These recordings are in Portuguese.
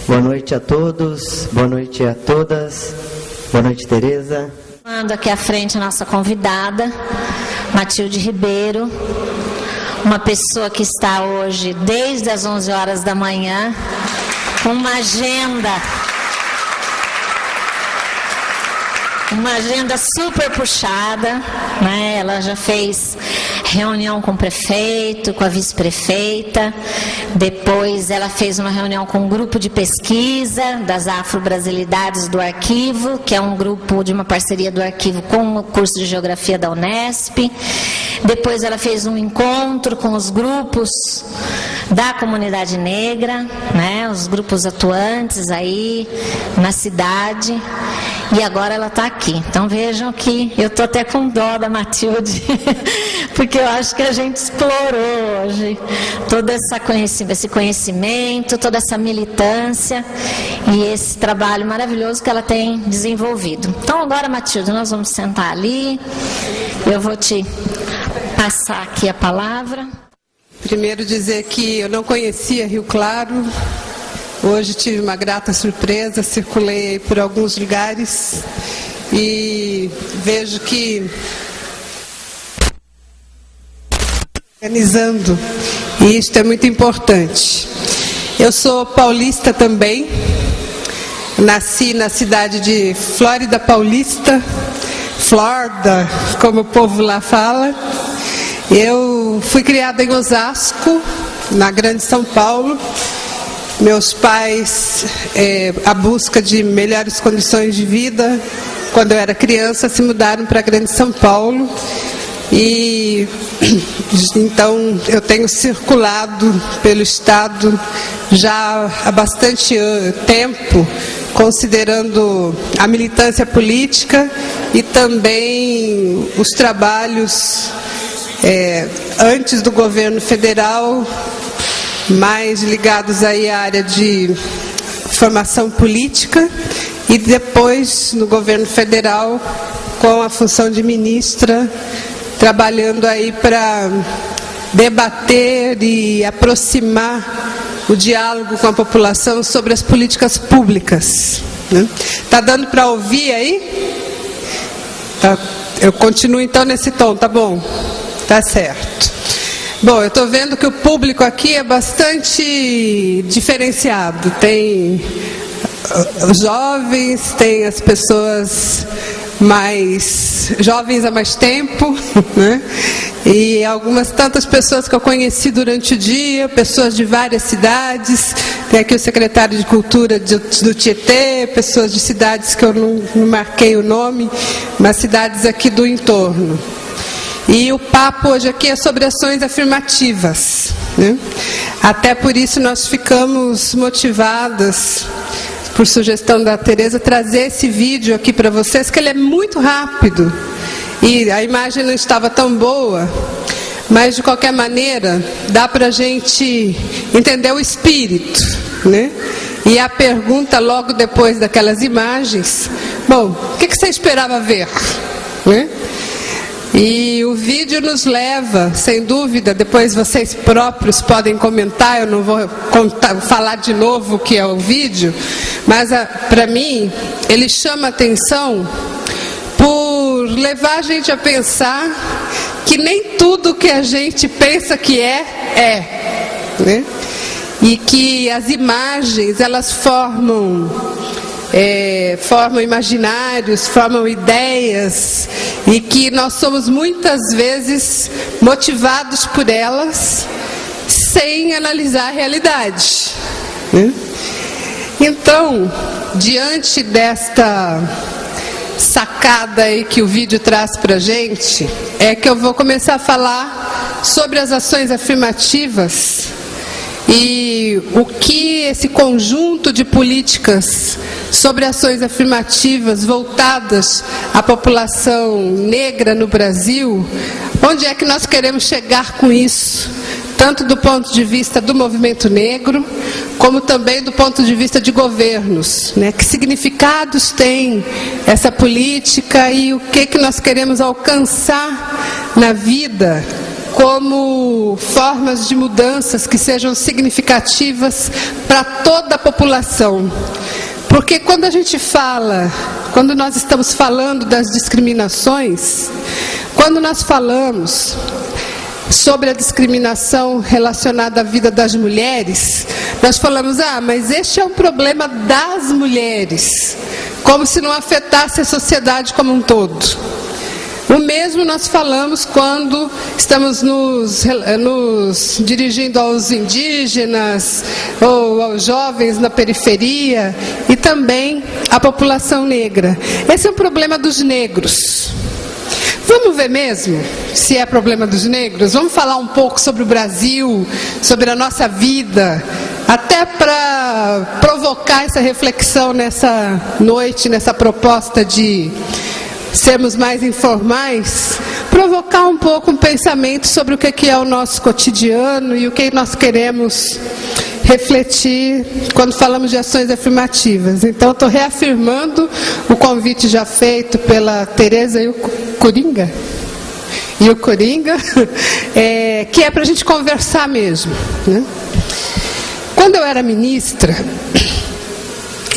Boa noite a todos, boa noite a todas, boa noite, Tereza. Mando aqui à frente a nossa convidada, Matilde Ribeiro, uma pessoa que está hoje desde as 11 horas da manhã, com uma agenda super puxada, né? Ela já fez reunião com o prefeito, com a vice-prefeita, depois ela fez uma reunião com um grupo de pesquisa das afro-brasilidades do Arquivo, que é um grupo de uma parceria do Arquivo com o curso de Geografia da Unesp. Depois ela fez um encontro com os grupos da comunidade negra, né, os grupos atuantes aí na cidade, e agora ela está aqui. Então vejam que eu estou até com dó da Matilde, porque eu acho que a gente explorou hoje todo esse conhecimento, toda essa militância e esse trabalho maravilhoso que ela tem desenvolvido. Então agora, Matilde, nós vamos sentar ali, eu vou te passar aqui a palavra. Primeiro dizer que eu não conhecia Rio Claro, hoje tive uma grata surpresa, circulei por alguns lugares e vejo que organizando, e isto é muito importante. Eu sou paulista também, nasci na cidade de Flórida Paulista, Florida, como o povo lá fala. Eu fui criada em Osasco, na Grande São Paulo. Meus pais, à busca de melhores condições de vida, quando eu era criança, se mudaram para a Grande São Paulo. E então eu tenho circulado pelo estado já há bastante tempo, considerando a militância política e também os trabalhos antes do governo federal, mais ligados aí à área de formação política, e depois no governo federal com a função de ministra, trabalhando aí para debater e aproximar o diálogo com a população sobre as políticas públicas. Tá dando para ouvir aí? Tá. Eu continuo então nesse tom, tá bom? Tá certo. Bom, eu estou vendo que o público aqui é bastante diferenciado. Tem os jovens, tem as pessoas mais jovens há mais tempo, né? E algumas tantas pessoas que eu conheci durante o dia, pessoas de várias cidades. Tem aqui o secretário de Cultura do Tietê, pessoas de cidades que eu não marquei o nome, mas cidades aqui do entorno. E o papo hoje aqui é sobre ações afirmativas, né? Até por isso nós ficamos motivadas, por sugestão da Tereza, trazer esse vídeo aqui para vocês, que ele é muito rápido e a imagem não estava tão boa, mas de qualquer maneira dá para a gente entender o espírito, né? E a pergunta logo depois daquelas imagens: bom, o que você esperava ver, né? E o vídeo nos leva, sem dúvida, depois vocês próprios podem comentar, eu não vou falar de novo o que é o vídeo, mas para mim ele chama atenção por levar a gente a pensar que nem tudo que a gente pensa que é, né? E que as imagens, elas formam imaginários, formam ideias, e que nós somos muitas vezes motivados por elas sem analisar a realidade, né? Então, diante desta sacada aí que o vídeo traz para a gente, é que eu vou começar a falar sobre as ações afirmativas e o que esse conjunto de políticas sobre ações afirmativas voltadas à população negra no Brasil, onde é que nós queremos chegar com isso, tanto do ponto de vista do movimento negro, como também do ponto de vista de governos, né? Que significados tem essa política e o que nós queremos alcançar na vida como formas de mudanças que sejam significativas para toda a população. Porque quando nós estamos falando das discriminações, quando nós falamos sobre a discriminação relacionada à vida das mulheres, nós falamos, mas este é um problema das mulheres, como se não afetasse a sociedade como um todo. O mesmo nós falamos quando estamos nos dirigindo aos indígenas ou aos jovens na periferia e também à população negra. Esse é um problema dos negros. Vamos ver mesmo se é problema dos negros? Vamos falar um pouco sobre o Brasil, sobre a nossa vida, até para provocar essa reflexão nessa noite, nessa proposta de sermos mais informais, provocar um pouco um pensamento sobre o que é o nosso cotidiano e o que nós queremos refletir quando falamos de ações afirmativas. Então, estou reafirmando o convite já feito pela Tereza e o Coringa, que é para a gente conversar mesmo, né? Quando eu era ministra,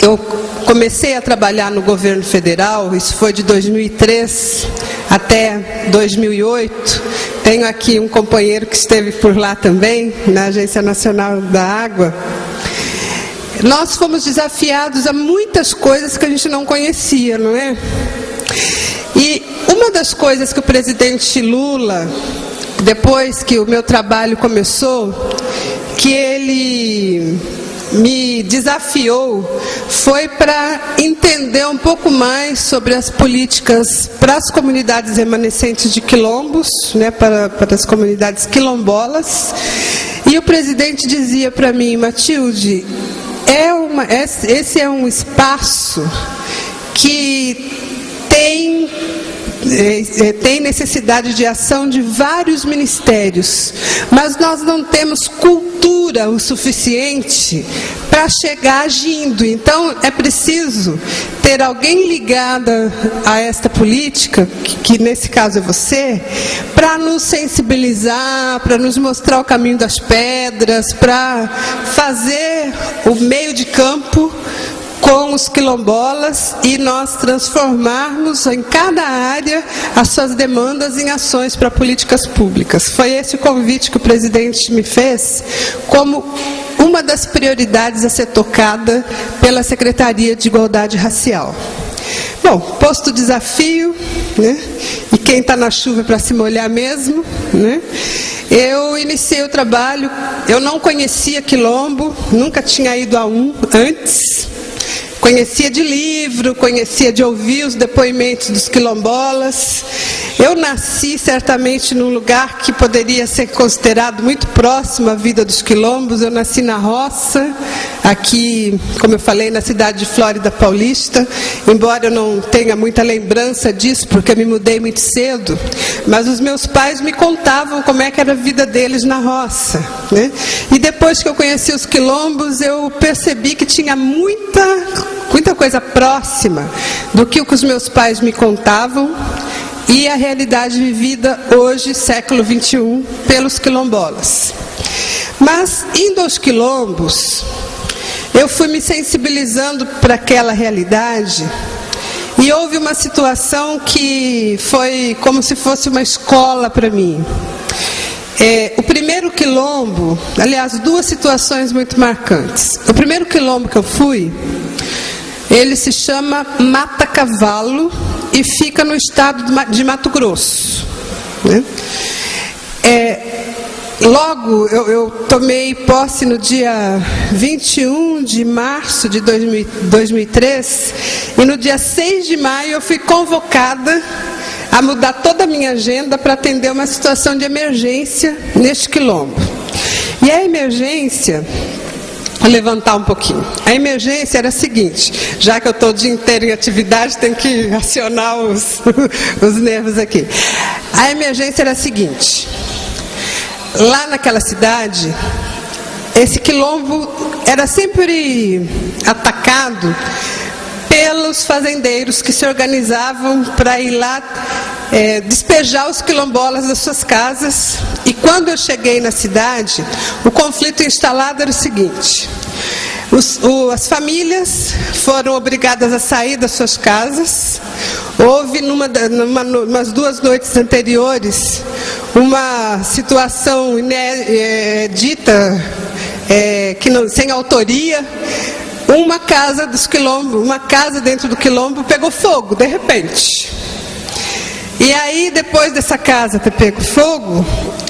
eu comecei a trabalhar no governo federal, isso foi de 2003 até 2008. Tenho aqui um companheiro que esteve por lá também, na Agência Nacional da Água. Nós fomos desafiados a muitas coisas que a gente não conhecia, não é? E uma das coisas que o presidente Lula, depois que o meu trabalho começou, que ele me desafiou, foi para entender um pouco mais sobre as políticas para as comunidades remanescentes de quilombos, né, para as comunidades quilombolas. E o presidente dizia para mim, Matilde, esse é um espaço que tem necessidade de ação de vários ministérios, mas nós não temos cultura o suficiente para chegar agindo. Então é preciso ter alguém ligado a esta política, que nesse caso é você, para nos sensibilizar, para nos mostrar o caminho das pedras, para fazer o meio de campo com os quilombolas e nós transformarmos em cada área as suas demandas em ações para políticas públicas. Foi esse o convite que o presidente me fez como uma das prioridades a ser tocada pela Secretaria de Igualdade Racial. Bom, posto o desafio, né? E quem está na chuva para se molhar mesmo, né? Eu iniciei o trabalho, eu não conhecia quilombo, nunca tinha ido a um antes. Conhecia de livro, conhecia de ouvir os depoimentos dos quilombolas. Eu nasci certamente num lugar que poderia ser considerado muito próximo à vida dos quilombos. Eu nasci na roça, aqui, como eu falei, na cidade de Flórida Paulista, embora eu não tenha muita lembrança disso, porque eu me mudei muito cedo, mas os meus pais me contavam como é que era a vida deles na roça, né? E depois que eu conheci os quilombos, eu percebi que tinha muita coisa próxima do que os meus pais me contavam e a realidade vivida hoje, século XXI, pelos quilombolas. Mas, indo aos quilombos, eu fui me sensibilizando para aquela realidade e houve uma situação que foi como se fosse uma escola para mim. O primeiro quilombo, aliás, duas situações muito marcantes. O primeiro quilombo que eu fui, ele se chama Mata Cavalo e fica no estado de Mato Grosso, né? Logo, eu tomei posse no dia 21 de março de 2003 e no dia 6 de maio eu fui convocada a mudar toda a minha agenda para atender uma situação de emergência neste quilombo. E a emergência, vou levantar um pouquinho. A emergência era a seguinte, já que eu estou o dia inteiro em atividade, tem que acionar os nervos aqui. A emergência era a seguinte, lá naquela cidade, esse quilombo era sempre atacado pelos fazendeiros que se organizavam para ir lá despejar os quilombolas das suas casas. E quando eu cheguei na cidade, o conflito instalado era o seguinte: as famílias foram obrigadas a sair das suas casas. Houve, numas 2 noites anteriores, uma situação dita sem autoria. Uma casa dos quilombos, uma casa dentro do quilombo pegou fogo, de repente. E aí, depois dessa casa ter pego fogo,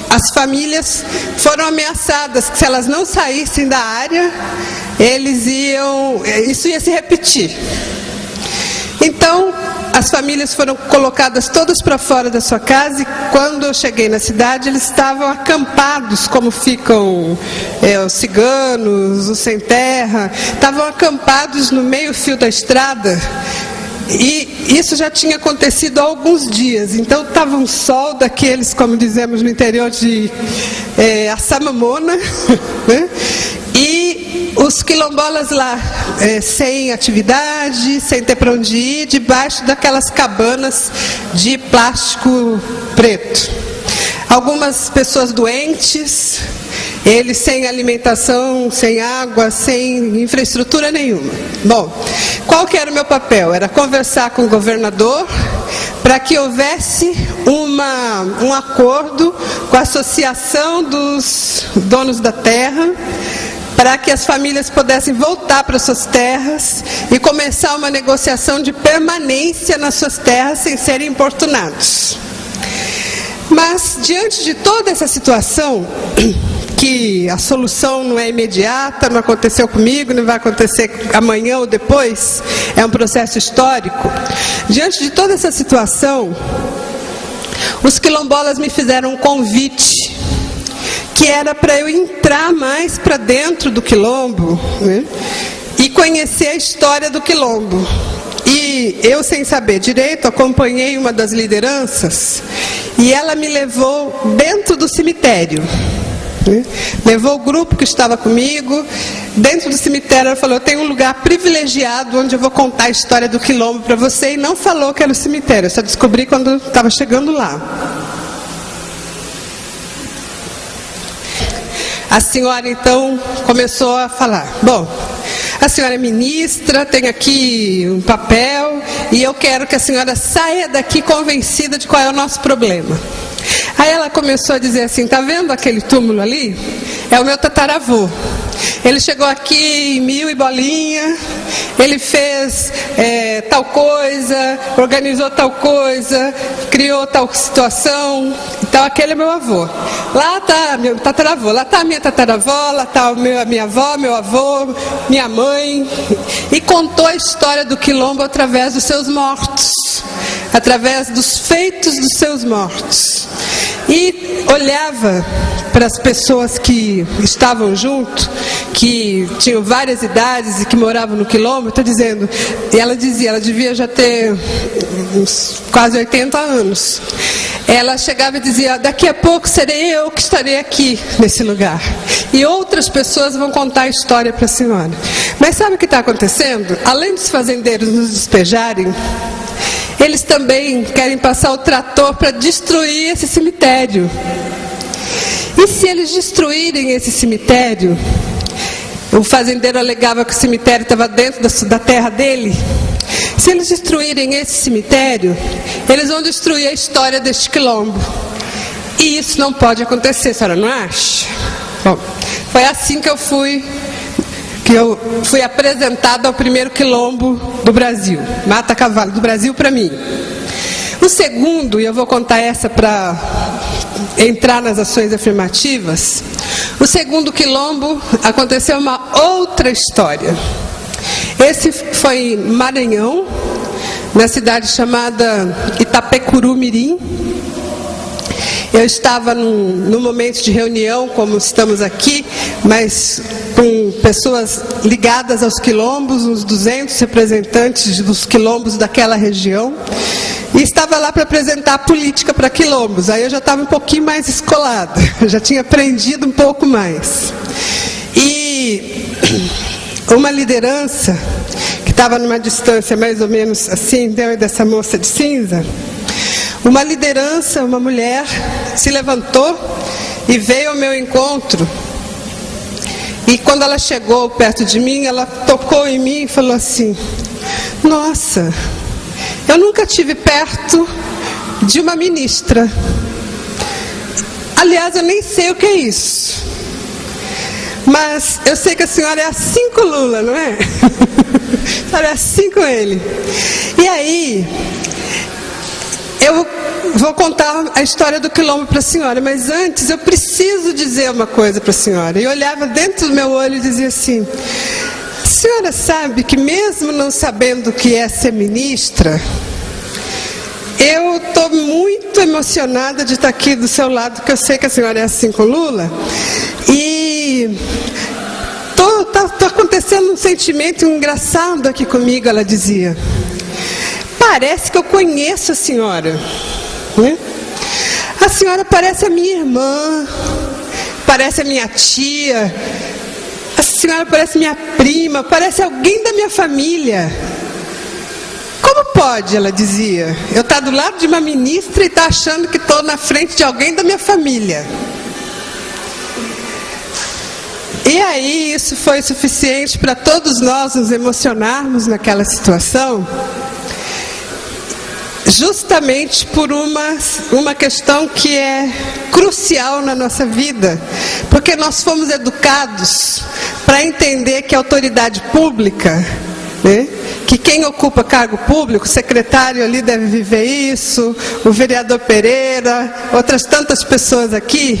as famílias foram ameaçadas que se elas não saíssem da área, isso ia se repetir. Então, as famílias foram colocadas todas para fora da sua casa e quando eu cheguei na cidade, eles estavam acampados, como ficam os ciganos, os sem terra, estavam acampados no meio-fio da estrada. E isso já tinha acontecido há alguns dias, então estava um sol daqueles, como dizemos no interior, de assamamona, né? E os quilombolas lá, sem atividade, sem ter para onde ir, debaixo daquelas cabanas de plástico preto. Algumas pessoas doentes, eles sem alimentação, sem água, sem infraestrutura nenhuma. Bom, qual que era o meu papel? Era conversar com o governador para que houvesse um acordo com a associação dos donos da terra, para que as famílias pudessem voltar para suas terras e começar uma negociação de permanência nas suas terras sem serem importunados. Mas, diante de toda essa situação, que a solução não é imediata, não aconteceu comigo, não vai acontecer amanhã ou depois, é um processo histórico. Diante de toda essa situação, os quilombolas me fizeram um convite, que era para eu entrar mais para dentro do quilombo, né, e conhecer a história do quilombo. E eu, sem saber direito, acompanhei uma das lideranças e ela me levou dentro do cemitério. Levou o grupo que estava comigo dentro do cemitério. Ela falou: eu tenho um lugar privilegiado onde eu vou contar a história do quilombo para você. E não falou que era o cemitério, eu só descobri quando estava chegando lá. A senhora então começou a falar: bom, a senhora é ministra, tem aqui um papel e eu quero que a senhora saia daqui convencida de qual é o nosso problema. Aí ela começou a dizer assim: tá vendo aquele túmulo ali? É o meu tataravô. Ele chegou aqui em 1000 e bolinha, ele fez tal coisa, organizou tal coisa, criou tal situação. Então aquele é meu avô. Lá está meu tataravô, lá está a minha tataravó, lá está a minha avó, meu avô, minha mãe. E contou a história do quilombo através dos seus mortos, através dos feitos dos seus mortos. E olhava para as pessoas que estavam junto, que tinham várias idades e que moravam no quilombo, estou dizendo, e ela dizia, ela devia já ter uns quase 80 anos. Ela chegava e dizia: daqui a pouco serei eu que estarei aqui nesse lugar. E outras pessoas vão contar a história para a senhora. Mas sabe o que está acontecendo? Além dos fazendeiros nos despejarem, eles também querem passar o trator para destruir esse cemitério. E se eles destruírem esse cemitério, o fazendeiro alegava que o cemitério estava dentro da terra dele. Se eles destruírem esse cemitério, eles vão destruir a história deste quilombo. E isso não pode acontecer, a senhora não acha? Bom, foi assim que eu fui apresentada ao primeiro quilombo do Brasil, Mata Cavalo do Brasil, para mim. O segundo, e eu vou contar essa para entrar nas ações afirmativas, o segundo quilombo aconteceu uma outra história. Esse foi em Maranhão, na cidade chamada Itapecuru-Mirim. Eu estava num momento de reunião, como estamos aqui, mas com pessoas ligadas aos quilombos, uns 200 representantes dos quilombos daquela região, e estava lá para apresentar política para quilombos. Aí eu já estava um pouquinho mais escolada, já tinha aprendido um pouco mais. E uma liderança que estava numa distância mais ou menos assim, dessa moça de cinza, uma liderança, uma mulher, se levantou e veio ao meu encontro. E quando ela chegou perto de mim, ela tocou em mim e falou assim: nossa, eu nunca tive perto de uma ministra. Aliás, eu nem sei o que é isso. Mas eu sei que a senhora é assim com o Lula, não é? A senhora é assim com ele. E aí, eu vou contar a história do quilombo para a senhora, mas antes eu preciso dizer uma coisa para a senhora. E eu olhava dentro do meu olho e dizia assim: a senhora sabe que mesmo não sabendo o que é ser ministra, eu estou muito emocionada de estar aqui do seu lado, porque eu sei que a senhora é assim com Lula. E está acontecendo um sentimento engraçado aqui comigo, ela dizia. Parece que eu conheço a senhora, né? A senhora parece a minha irmã, parece a minha tia, a senhora parece minha prima, parece alguém da minha família. Como pode, ela dizia, eu estar do lado de uma ministra e estar achando que estou na frente de alguém da minha família? E aí isso foi suficiente para todos nós nos emocionarmos naquela situação, justamente por uma questão que é crucial na nossa vida, porque nós fomos educados para entender que a autoridade pública, né, que quem ocupa cargo público, o secretário ali deve viver isso, o vereador Pereira, outras tantas pessoas aqui,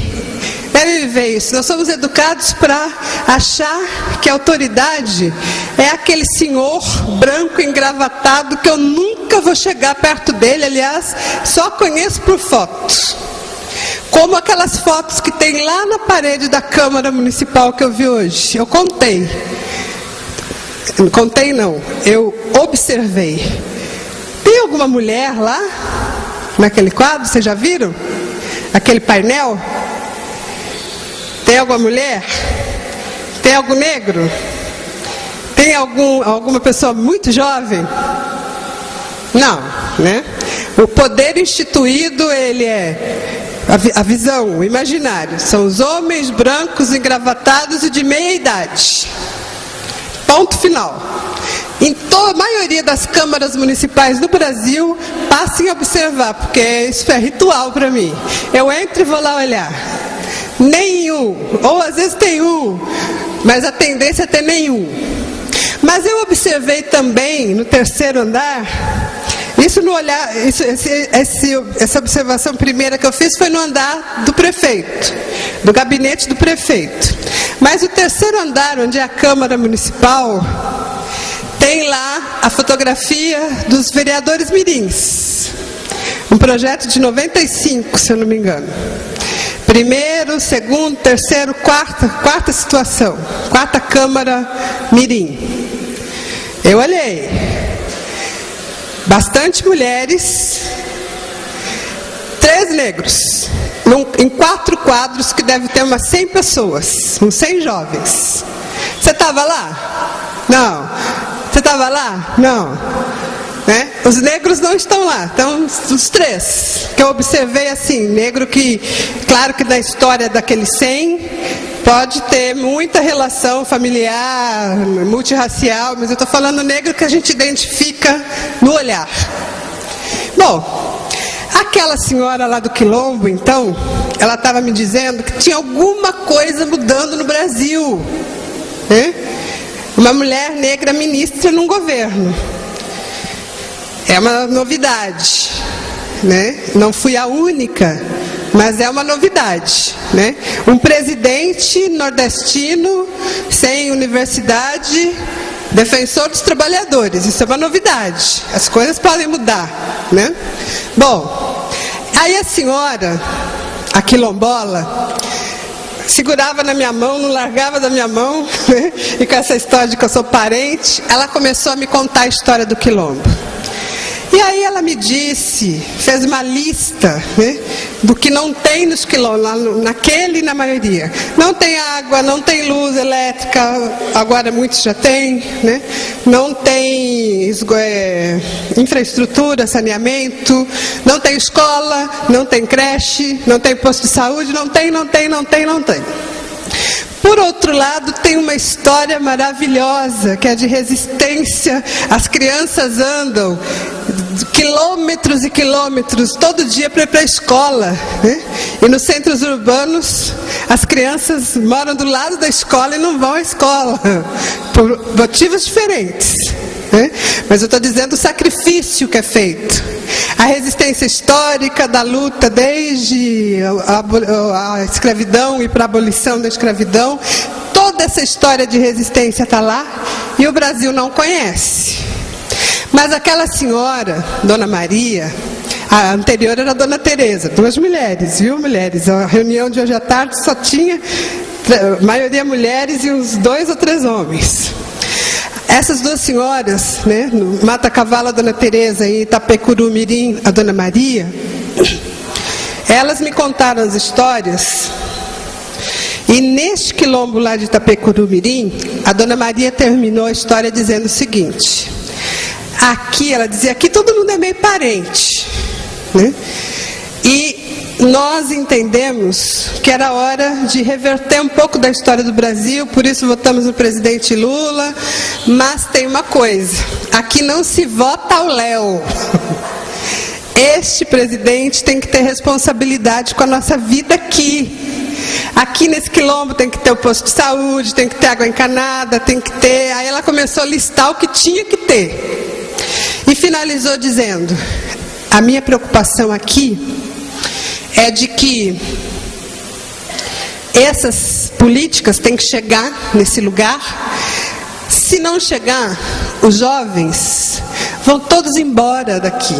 devem viver isso. Nós somos educados para achar que a autoridade é aquele senhor branco engravatado que eu nunca vou chegar perto dele, aliás, só conheço por fotos. Como aquelas fotos que tem lá na parede da Câmara Municipal que eu vi hoje. Eu contei. Não contei não, eu observei. Tem alguma mulher lá, naquele quadro, vocês já viram? Aquele painel? Tem alguma mulher? Tem algum negro? Tem alguma pessoa muito jovem? Não, né? O poder instituído, ele é a visão, o imaginário. São os homens brancos, engravatados e de meia idade. Ponto final. Em toda a maioria das câmaras municipais do Brasil, passem a observar, porque isso é ritual para mim. Eu entro e vou lá olhar. Nenhum, ou às vezes tem um, mas a tendência é ter nenhum. Mas eu observei também no terceiro andar, isso no olhar, essa observação primeira que eu fiz foi no andar do prefeito, do gabinete do prefeito. Mas o terceiro andar, onde é a Câmara Municipal, tem lá a fotografia dos vereadores mirins. Um projeto de 95, se eu não me engano. Primeiro, segundo, terceiro, quarta situação. Quarta Câmara Mirim. Eu olhei. Bastante mulheres. 3 negros. Em 4 quadros que deve ter umas 100 pessoas. Uns 100 jovens. Você estava lá? Não. Você estava lá? Não. Né? Os negros não estão lá, estão os 3 que eu observei assim, negro que, claro que na história daqueles 100 pode ter muita relação familiar, multirracial, mas eu estou falando negro que a gente identifica no olhar. Bom, aquela senhora lá do Quilombo, então, ela estava me dizendo que tinha alguma coisa mudando no Brasil, né? Uma mulher negra ministra num governo. É uma novidade, né? Não fui a única, mas é uma novidade, né? Um presidente nordestino, sem universidade, defensor dos trabalhadores. Isso é uma novidade. As coisas podem mudar, né? Bom, aí a senhora, a quilombola, segurava na minha mão, não largava da minha mão, né? E com essa história de que eu sou parente, ela começou a me contar a história do quilombo. E aí ela me disse, fez uma lista, né, do que não tem nos quilombos, naquele e na maioria. Não tem água, não tem luz elétrica, agora muitos já têm, né? Não tem infraestrutura, saneamento, não tem escola, não tem creche, não tem posto de saúde, não tem. Por outro lado, tem uma história maravilhosa, que é de resistência. As crianças andam quilômetros e quilômetros todo dia para ir para a escola, né? E nos centros urbanos, as crianças moram do lado da escola e não vão à escola, por motivos diferentes, né? Mas eu estou dizendo o sacrifício que é feito. A resistência histórica da luta desde a escravidão e para a abolição da escravidão, toda essa história de resistência está lá e o Brasil não conhece. Mas aquela senhora, Dona Maria, a anterior era a Dona Teresa, 2 mulheres, viu, mulheres? A reunião de hoje à tarde só tinha maioria mulheres e uns 2 ou 3 homens. Essas 2 senhoras, né, no Mata Cavalo, a Dona Teresa, e Itapecuru Mirim, a Dona Maria, elas me contaram as histórias. E neste quilombo lá de Itapecuru Mirim, a Dona Maria terminou a história dizendo o seguinte: aqui, ela dizia, aqui todo mundo é meio parente, né? E nós entendemos que era hora de reverter um pouco da história do Brasil, por isso votamos no presidente Lula, mas tem uma coisa, aqui não se vota ao léu. Este presidente tem que ter responsabilidade com a nossa vida aqui. Aqui nesse quilombo tem que ter o posto de saúde, tem que ter água encanada, tem que ter... Aí ela começou a listar o que tinha que ter. E finalizou dizendo, a minha preocupação aqui é de que essas políticas têm que chegar nesse lugar. Se não chegar, os jovens vão todos embora daqui.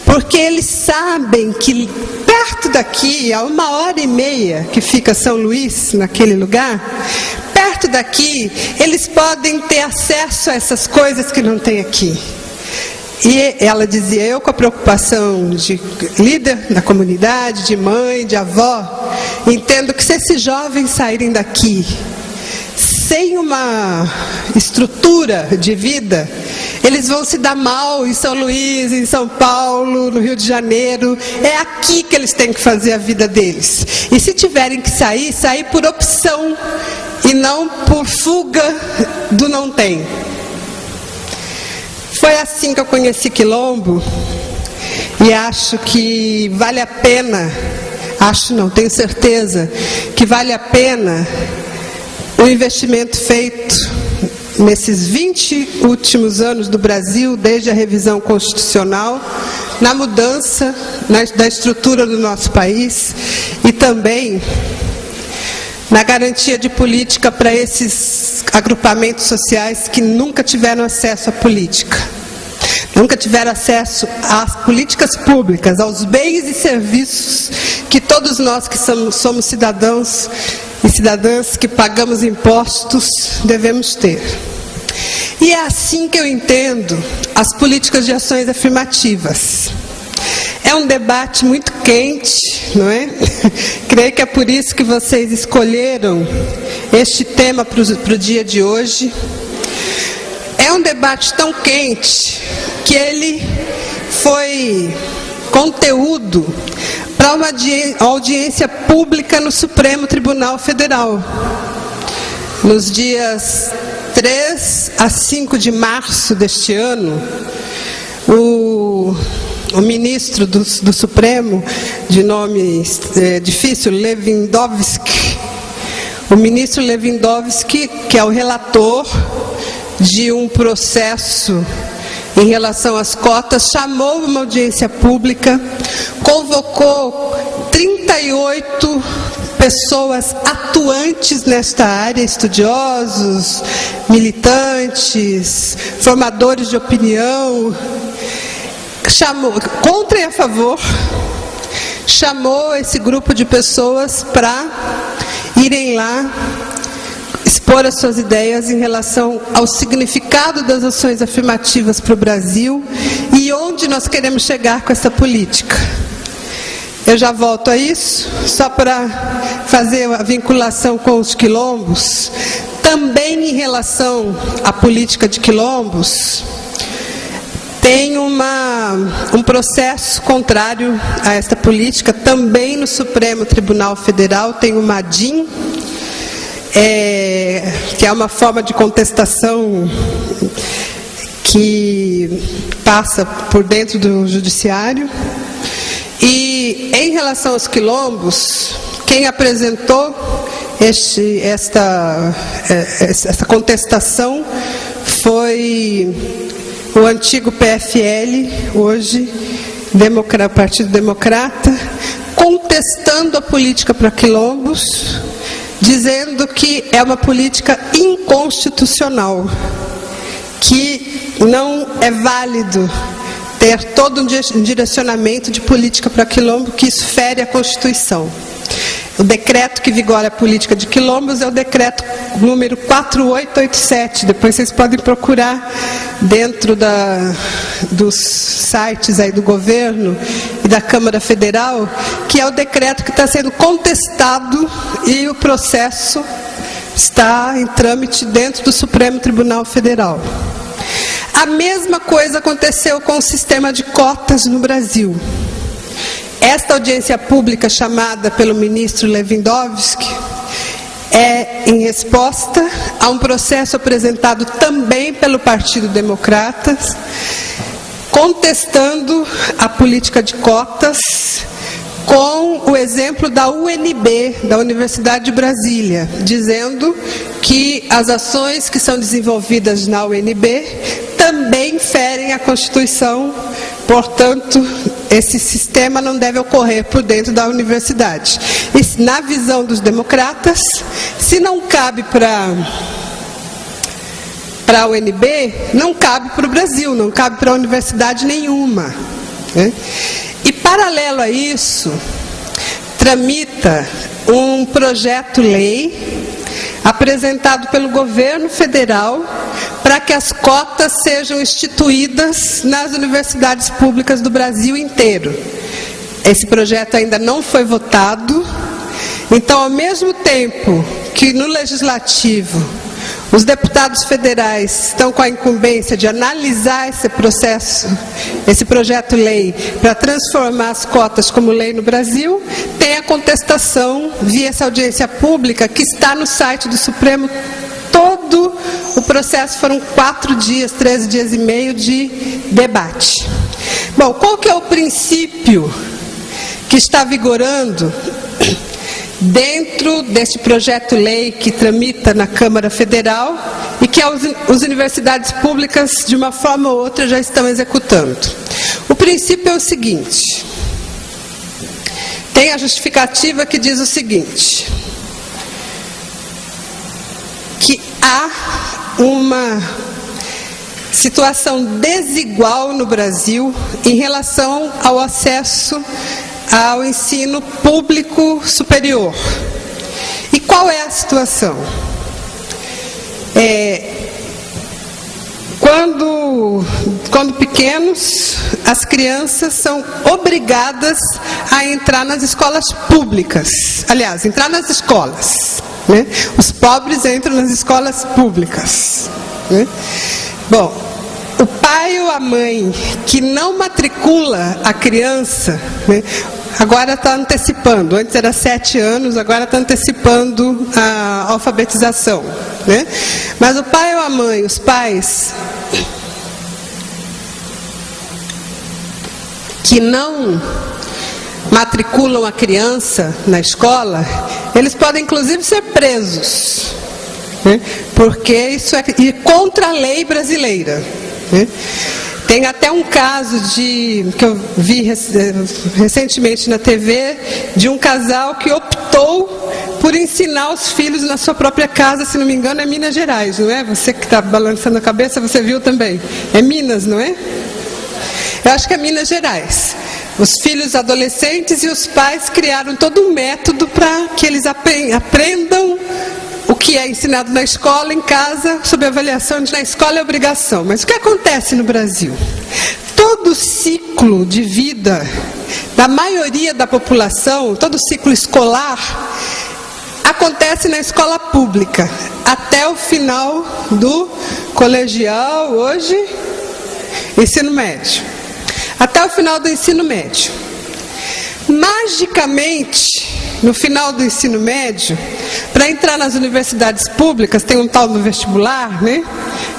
Porque eles sabem que perto daqui, a 1h30 que fica São Luís, naquele lugar, perto daqui, eles podem ter acesso a essas coisas que não tem aqui. E ela dizia, eu com a preocupação de líder da comunidade, de mãe, de avó, entendo que se esses jovens saírem daqui sem uma estrutura de vida, eles vão se dar mal em São Luís, em São Paulo, no Rio de Janeiro. É aqui que eles têm que fazer a vida deles. E se tiverem que sair, sair por opção e não por fuga do não tem. Foi assim que eu conheci Quilombo e acho que vale a pena, acho não, tenho certeza, que vale a pena o investimento feito nesses 20 últimos anos do Brasil, desde a revisão constitucional, na mudança da estrutura do nosso país e também na garantia de política para esses agrupamentos sociais que nunca tiveram acesso à política, nunca tiveram acesso às políticas públicas, aos bens e serviços que todos nós que somos cidadãos e cidadãs que pagamos impostos devemos ter. E é assim que eu entendo as políticas de ações afirmativas. É um debate muito quente, não é? Creio que é por isso que vocês escolheram este tema para o dia de hoje. É um debate tão quente que ele foi conteúdo para uma audiência pública no Supremo Tribunal Federal, nos dias 3 a 5 de março deste ano. O ministro do Supremo, de nome difícil, Lewandowski, o ministro Lewandowski, que é o relator de um processo em relação às cotas, chamou uma audiência pública, convocou 38 pessoas atuantes nesta área, estudiosos, militantes, formadores de opinião, chamou, contra e a favor, chamou esse grupo de pessoas para irem lá expor as suas ideias em relação ao significado das ações afirmativas para o Brasil e onde nós queremos chegar com essa política. Eu já volto a isso, só para fazer a vinculação com os quilombos. Também em relação à política de quilombos, tem um processo contrário a esta política, também no Supremo Tribunal Federal, tem o MADIM, que é uma forma de contestação que passa por dentro do judiciário. E em relação aos quilombos, quem apresentou essa contestação foi o antigo PFL, hoje Partido Democrata, contestando a política para quilombos, dizendo que é uma política inconstitucional, que não é válido ter todo um direcionamento de política para quilombo, que isso fere a Constituição. O decreto que vigora a política de quilombos é o decreto número 4887. Depois vocês podem procurar dentro dos sites aí do governo e da Câmara Federal, que é o decreto que está sendo contestado e o processo está em trâmite dentro do Supremo Tribunal Federal. A mesma coisa aconteceu com o sistema de cotas no Brasil. Esta audiência pública chamada pelo ministro Lewandowski é em resposta a um processo apresentado também pelo Partido Democrata, contestando a política de cotas, com o exemplo da UNB, da Universidade de Brasília, dizendo que as ações que são desenvolvidas na UNB também ferem a Constituição, portanto, esse sistema não deve ocorrer por dentro da universidade. E, na visão dos democratas, se não cabe para a UNB, não cabe para o Brasil, não cabe para a universidade nenhuma, né? E, paralelo a isso, tramita um projeto-lei apresentado pelo governo federal para que as cotas sejam instituídas nas universidades públicas do Brasil inteiro. Esse projeto ainda não foi votado, então, ao mesmo tempo que no Legislativo os deputados federais estão com a incumbência de analisar esse processo, esse projeto-lei, para transformar as cotas como lei no Brasil, tem a contestação via essa audiência pública que está no site do Supremo. Todo o processo foram 4 dias, 13 dias e meio de debate. Bom, qual que é o princípio que está vigorando dentro deste projeto-lei que tramita na Câmara Federal e que as universidades públicas, de uma forma ou outra, já estão executando? O princípio é o seguinte: tem a justificativa que diz o seguinte, que há uma situação desigual no Brasil em relação ao acesso ao ensino público superior. E qual é a situação? Quando pequenos, as crianças são obrigadas a entrar nas escolas públicas. Aliás, entrar nas escolas, né? Os pobres entram nas escolas públicas, né? Bom, o pai ou a mãe que não matricula a criança, né, agora está antecipando, antes era 7 anos, agora está antecipando a alfabetização, né? Mas o pai ou a mãe, os pais que não matriculam a criança na escola, eles podem inclusive ser presos, né? Porque isso é contra a lei brasileira, né? Tem até um caso que eu vi recentemente na TV, de um casal que optou por ensinar os filhos na sua própria casa, se não me engano é Minas Gerais, não é? Você que está balançando a cabeça, você viu também. É Minas, não é? Eu acho que é Minas Gerais. Os filhos adolescentes e os pais criaram todo um método para que eles aprendam o que é ensinado na escola, em casa, sob avaliação de na escola é obrigação. Mas o que acontece no Brasil? Todo o ciclo de vida da maioria da população, todo o ciclo escolar, acontece na escola pública, até o final do colegial, hoje, ensino médio. Até o final do ensino médio. Magicamente, no final do ensino médio, para entrar nas universidades públicas, tem um tal do vestibular, né?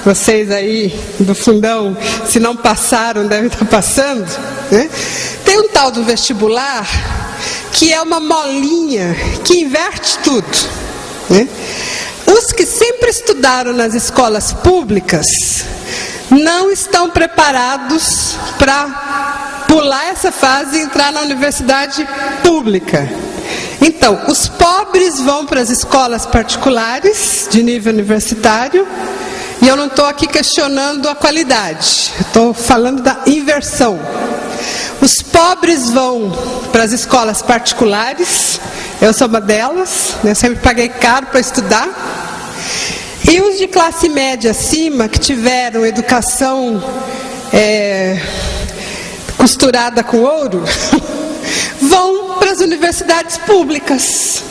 Vocês aí do fundão, se não passaram, devem estar passando, né? Tem um tal do vestibular que é uma molinha que inverte tudo, né? Os que sempre estudaram nas escolas públicas não estão preparados para pular essa fase e entrar na universidade pública. Então, os pobres vão para as escolas particulares de nível universitário, e eu não estou aqui questionando a qualidade, estou falando da inversão. Os pobres vão para as escolas particulares, eu sou uma delas, eu sempre paguei caro para estudar. E os de classe média acima, que tiveram educação costurada com ouro, vão para as universidades públicas.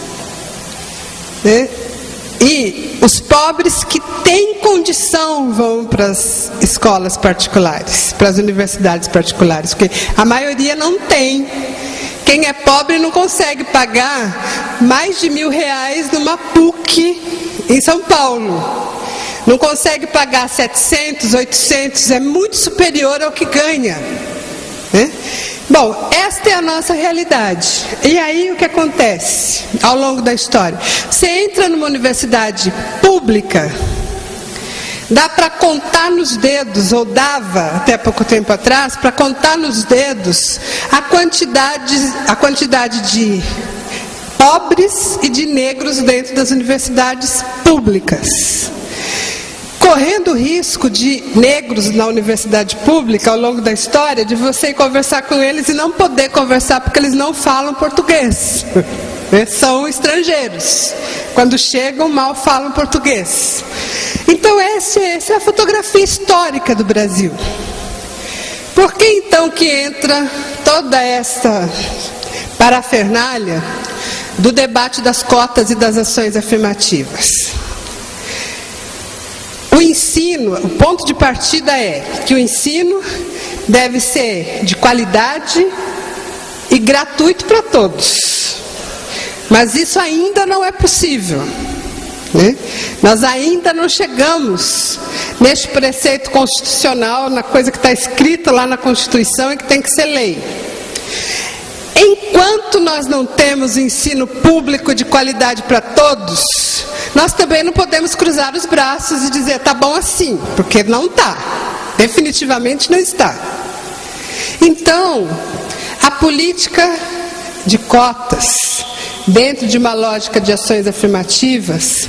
Né? E os pobres que têm condição vão para as escolas particulares, para as universidades particulares, porque a maioria não tem. Quem é pobre não consegue pagar mais de R$1.000 numa PUC em São Paulo. Não consegue pagar 700, 800, é muito superior ao que ganha. Né? Bom, esta é a nossa realidade. E aí o que acontece ao longo da história? Você entra numa universidade pública, dá para contar nos dedos, ou dava até pouco tempo atrás, para contar nos dedos a quantidade de pobres e de negros dentro das universidades públicas. Correndo o risco de negros na universidade pública ao longo da história, de você ir conversar com eles e não poder conversar porque eles não falam português. São estrangeiros. Quando chegam, mal falam português. Então essa é a fotografia histórica do Brasil. Por que então que entra toda essa parafernália do debate das cotas e das ações afirmativas? O ensino, o ponto de partida é que o ensino deve ser de qualidade e gratuito para todos. Mas isso ainda não é possível. Né? Nós ainda não chegamos neste preceito constitucional, na coisa que está escrita lá na Constituição e que tem que ser lei. Enquanto nós não temos ensino público de qualidade para todos, nós também não podemos cruzar os braços e dizer, tá bom assim, porque não está. Definitivamente não está. Então, a política de cotas, dentro de uma lógica de ações afirmativas,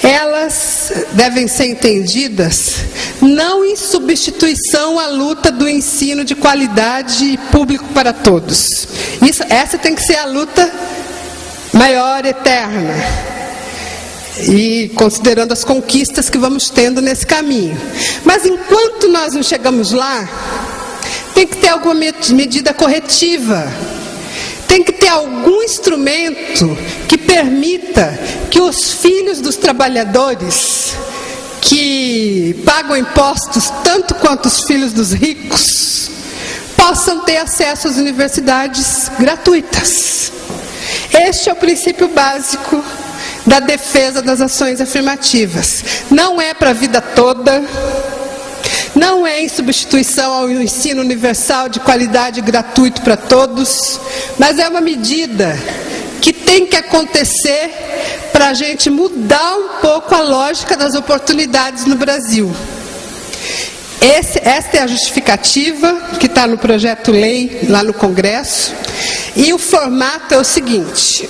elas devem ser entendidas não em substituição à luta do ensino de qualidade público para todos. Essa tem que ser a luta maior, eterna. E considerando as conquistas que vamos tendo nesse caminho. Mas enquanto nós não chegamos lá, tem que ter alguma medida corretiva. Tem que ter algum instrumento que permita que os filhos dos trabalhadores, que pagam impostos tanto quanto os filhos dos ricos, possam ter acesso às universidades gratuitas. Este é o princípio básico da defesa das ações afirmativas. Não é para a vida toda, não é em substituição ao ensino universal de qualidade gratuito para todos, mas é uma medida que tem que acontecer para a gente mudar um pouco a lógica das oportunidades no Brasil. Esta é a justificativa que está no projeto-lei lá no Congresso, e o formato é o seguinte: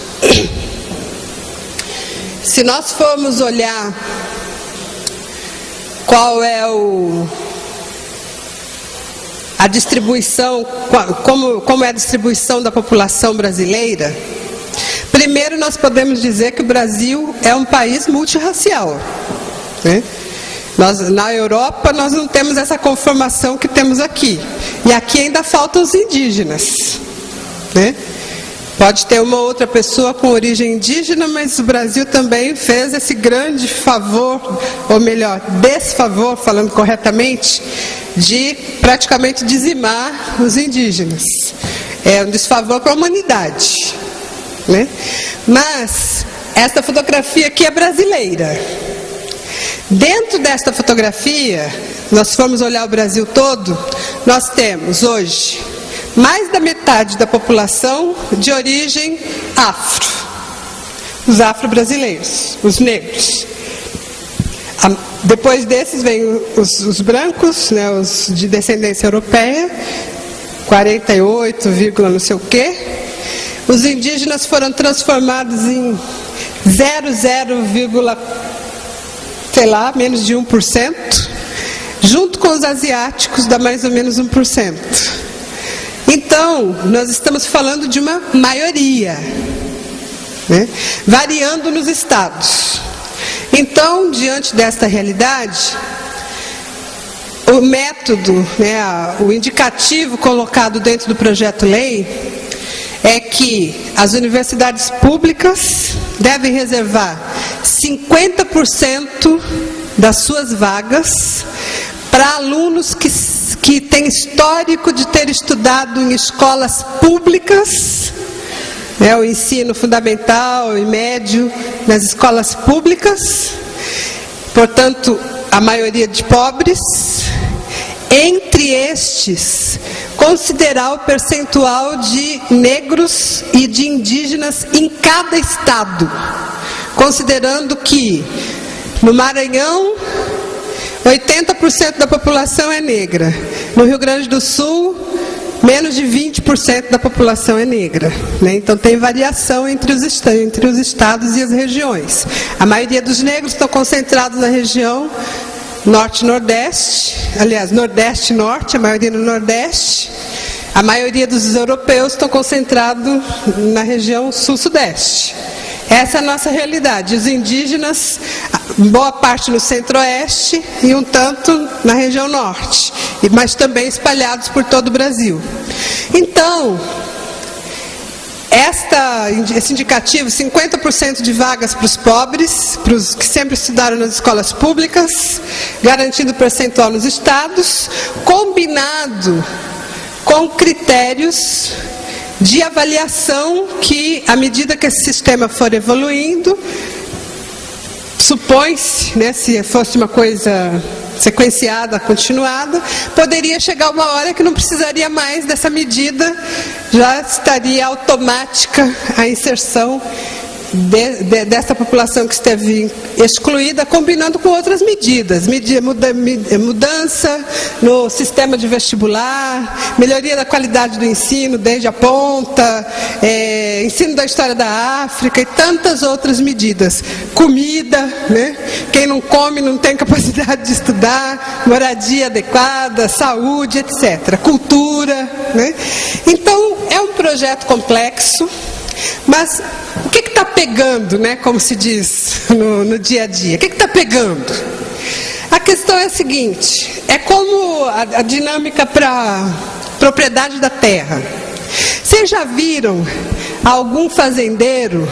se nós formos olhar qual é a distribuição, como é a distribuição da população brasileira, primeiro nós podemos dizer que o Brasil é um país multirracial, né? Na Europa nós não temos essa conformação que temos aqui. E aqui ainda faltam os indígenas, né? Pode ter uma outra pessoa com origem indígena, mas o Brasil também fez esse grande favor, ou melhor, desfavor, falando corretamente, de praticamente dizimar os indígenas. É um desfavor para a humanidade, né? Mas esta fotografia aqui é brasileira. Dentro desta fotografia, nós formos olhar o Brasil todo, nós temos hoje mais da metade da população de origem afro, os afro-brasileiros, os negros. Depois desses vêm os brancos, né, os de descendência europeia, 48, não sei o quê. Os indígenas foram transformados em menos de 1%, junto com os asiáticos dá mais ou menos 1%. Então, nós estamos falando de uma maioria, né, variando nos estados. Então, diante desta realidade, o método, né, o indicativo colocado dentro do projeto-lei é que as universidades públicas devem reservar 50% das suas vagas para alunos que têm histórico de ter estudado em escolas públicas, né, o ensino fundamental e médio nas escolas públicas, portanto, a maioria de pobres. Entre estes, considerar o percentual de negros e de indígenas em cada estado, considerando que no Maranhão 80% da população é negra, no Rio Grande do Sul menos de 20% da população é negra, né? Então tem variação entre os estados e as regiões. A maioria dos negros estão concentrados na região Norte e Nordeste, aliás, Nordeste e Norte, a maioria no Nordeste. A maioria dos europeus estão concentrados na região Sul-Sudeste. Essa é a nossa realidade. Os indígenas, boa parte no Centro-Oeste e um tanto na região Norte, mas também espalhados por todo o Brasil. Então, esse indicativo, 50% de vagas para os pobres, para os que sempre estudaram nas escolas públicas, garantindo percentual nos estados, combinado com critérios de avaliação que, à medida que esse sistema for evoluindo, supõe-se, né, se fosse uma coisa sequenciada, continuada, poderia chegar uma hora que não precisaria mais dessa medida, já estaria automática a inserção dessa população que esteve excluída, combinando com outras medidas, mudança no sistema de vestibular, melhoria da qualidade do ensino desde a ponta, ensino da história da África e tantas outras medidas. Comida, né? Quem não come não tem capacidade de estudar, moradia adequada, saúde, etc. Cultura, né? Então, é um projeto complexo, mas o que está pegando, né, como se diz no dia a dia? O que está pegando? A questão é a seguinte, é como a dinâmica para propriedade da terra. Vocês já viram algum fazendeiro,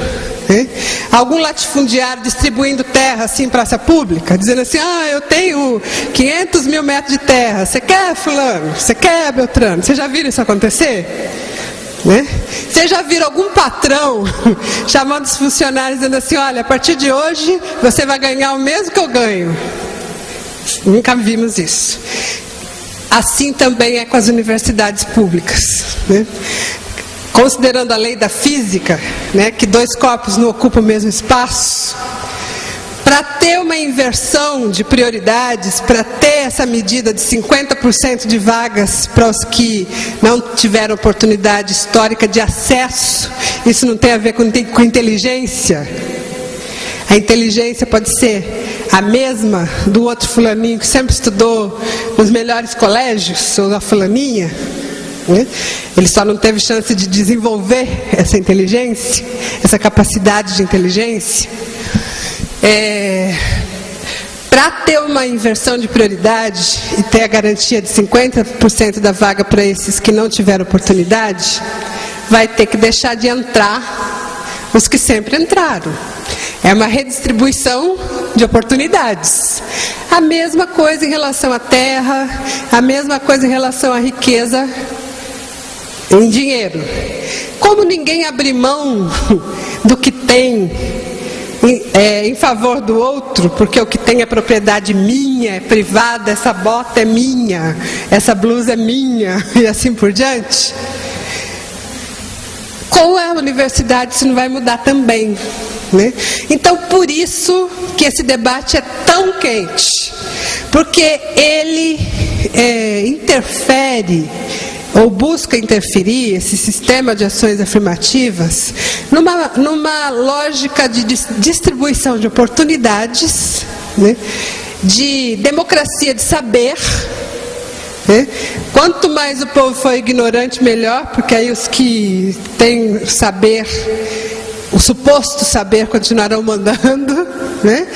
né, algum latifundiário distribuindo terra assim em praça pública, dizendo assim, eu tenho 500 mil metros de terra, você quer fulano? Você quer Beltrano? Vocês já viram isso acontecer? Né? Vocês já viram algum patrão chamando os funcionários dizendo assim, olha, a partir de hoje você vai ganhar o mesmo que eu ganho? Nunca vimos isso. Assim também é com as universidades públicas, né? Considerando a lei da física, né, que dois corpos não ocupam o mesmo espaço, para ter uma inversão de prioridades, para ter essa medida de 50% de vagas para os que não tiveram oportunidade histórica de acesso, isso não tem a ver com inteligência. A inteligência pode ser a mesma do outro fulaninho que sempre estudou nos melhores colégios, ou a fulaninha, né? Ele só não teve chance de desenvolver essa inteligência, essa capacidade de inteligência. Para ter uma inversão de prioridade e ter a garantia de 50% da vaga para esses que não tiveram oportunidade, vai ter que deixar de entrar os que sempre entraram. É uma redistribuição de oportunidades. A mesma coisa em relação à terra, a mesma coisa em relação à riqueza em dinheiro. Como ninguém abre mão do que tem em favor do outro, porque o que tem é propriedade minha, é privada, essa bota é minha, essa blusa é minha, e assim por diante. Com a universidade isso não vai mudar também, né? Então, por isso que esse debate é tão quente, porque ele interfere ou busca interferir, esse sistema de ações afirmativas, numa lógica de distribuição de oportunidades, né? De democracia de saber, né? Quanto mais o povo for ignorante, melhor, porque aí os que têm saber, o suposto saber, continuarão mandando, né?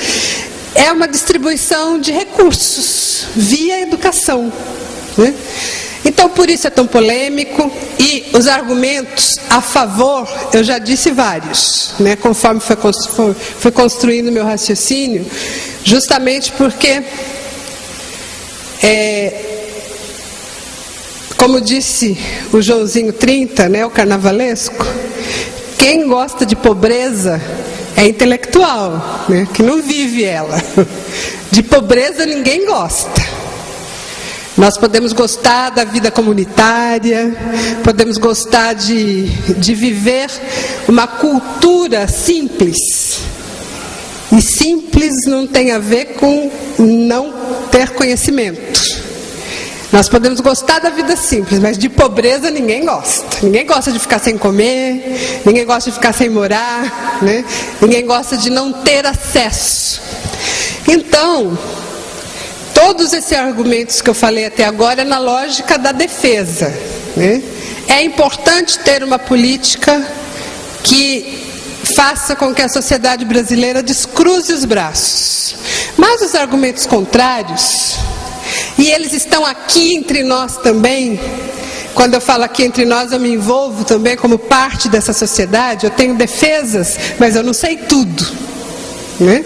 É uma distribuição de recursos via educação, né? Então, por isso é tão polêmico, e os argumentos a favor, eu já disse vários, né, conforme foi construindo o meu raciocínio, justamente porque, como disse o Joãozinho 30, né, o carnavalesco, quem gosta de pobreza é intelectual, né, que não vive ela. De pobreza ninguém gosta. Nós podemos gostar da vida comunitária, podemos gostar de viver uma cultura simples. E simples não tem a ver com não ter conhecimento. Nós podemos gostar da vida simples, mas de pobreza ninguém gosta. Ninguém gosta de ficar sem comer, ninguém gosta de ficar sem morar, né? Ninguém gosta de não ter acesso. Então, todos esses argumentos que eu falei até agora é na lógica da defesa, né? É importante ter uma política que faça com que a sociedade brasileira descruze os braços. Mas os argumentos contrários, e eles estão aqui entre nós também. Quando eu falo aqui entre nós, eu me envolvo também como parte dessa sociedade. Eu tenho defesas, mas eu não sei tudo, né?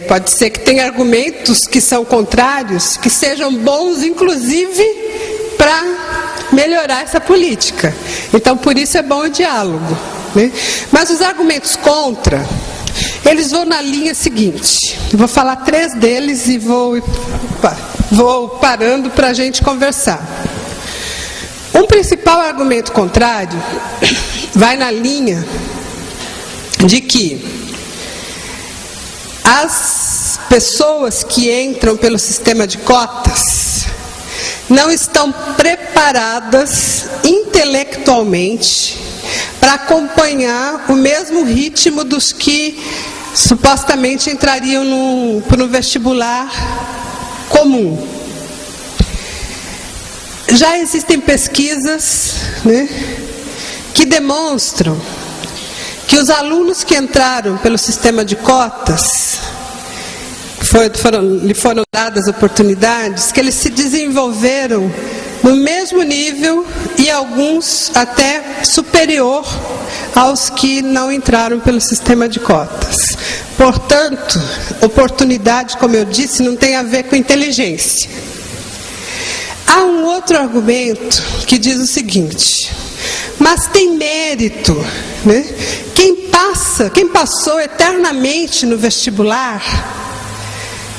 Pode ser que tenha argumentos que são contrários, que sejam bons, inclusive, para melhorar essa política. Então, por isso é bom o diálogo, né? Mas os argumentos contra, eles vão na linha seguinte. Eu vou falar 3 deles e vou parando para a gente conversar. Um principal argumento contrário vai na linha de que as pessoas que entram pelo sistema de cotas não estão preparadas intelectualmente para acompanhar o mesmo ritmo dos que supostamente entrariam no vestibular comum. Já existem pesquisas, né, que demonstram que os alunos que entraram pelo sistema de cotas, lhe foram dadas oportunidades, que eles se desenvolveram no mesmo nível e alguns até superior aos que não entraram pelo sistema de cotas. Portanto, oportunidade, como eu disse, não tem a ver com inteligência. Há um outro argumento que diz o seguinte: mas tem mérito, né? Quem passou eternamente no vestibular,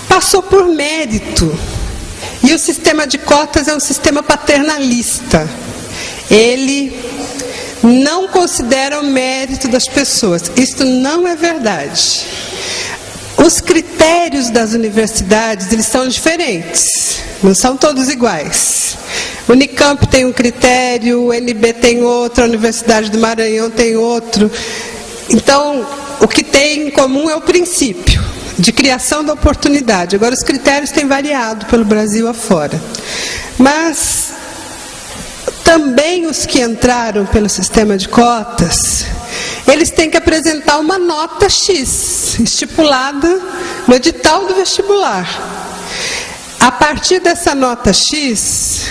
passou por mérito. E o sistema de cotas é um sistema paternalista. Ele não considera o mérito das pessoas. Isto não é verdade. Os critérios das universidades, eles são diferentes. Não são todos iguais. O Unicamp tem um critério, o UNB tem outro, a Universidade do Maranhão tem outro. Então, o que tem em comum é o princípio de criação da oportunidade. Agora, os critérios têm variado pelo Brasil afora. Mas também os que entraram pelo sistema de cotas, eles têm que apresentar uma nota X, estipulada no edital do vestibular. A partir dessa nota X,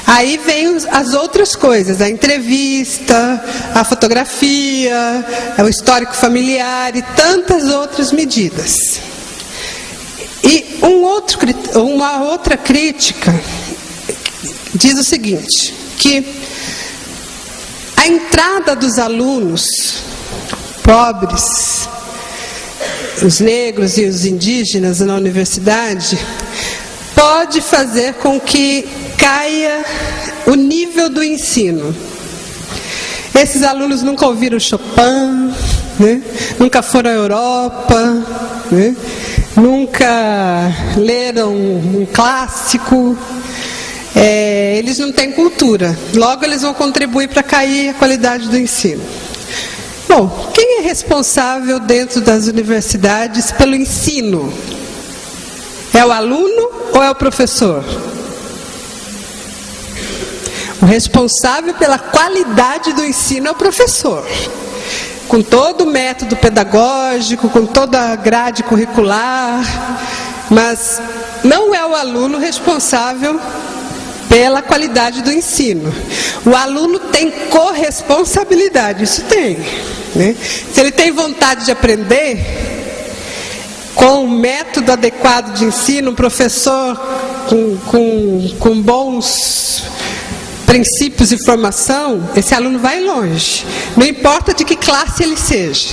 aí vem as outras coisas, a entrevista, a fotografia, o histórico familiar e tantas outras medidas. E uma outra crítica diz o seguinte, que a entrada dos alunos pobres, os negros e os indígenas na universidade, pode fazer com que caia o nível do ensino. Esses alunos nunca ouviram Chopin, né? Nunca foram à Europa, né? Nunca leram um clássico. Eles não têm cultura. Logo, eles vão contribuir para cair a qualidade do ensino. Bom, quem é responsável dentro das universidades pelo ensino? É o aluno ou é o professor? O responsável pela qualidade do ensino é o professor. Com todo o método pedagógico, com toda a grade curricular, mas não é o aluno responsável pela qualidade do ensino. O aluno tem corresponsabilidade, isso tem, né? Se ele tem vontade de aprender, com um método adequado de ensino, um professor com bons princípios e formação, esse aluno vai longe. Não importa de que classe ele seja.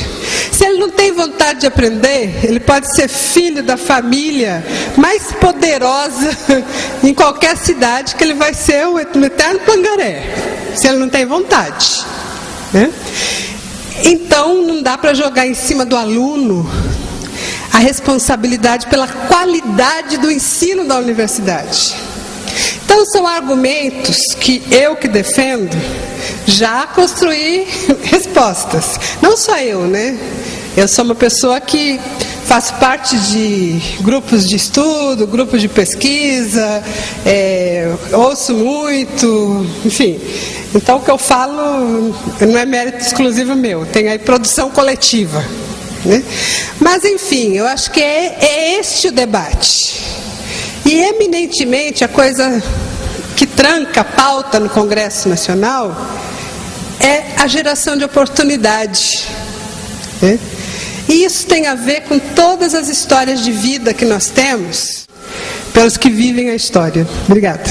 Se ele não tem vontade de aprender, ele pode ser filho da família mais poderosa em qualquer cidade, que ele vai ser o eterno pangaré, se ele não tem vontade, né? Então, não dá para jogar em cima do aluno a responsabilidade pela qualidade do ensino da universidade. Então, são argumentos que defendo, já construí respostas. Não só eu, né? Eu sou uma pessoa que faço parte de grupos de estudo, grupos de pesquisa, ouço muito, enfim. Então, o que eu falo não é mérito exclusivo meu, tem aí produção coletiva, né? Mas, enfim, eu acho que é este o debate. E, eminentemente, a coisa que tranca a pauta no Congresso Nacional é a geração de oportunidade, né? E isso tem a ver com todas as histórias de vida que nós temos, pelos que vivem a história. Obrigada.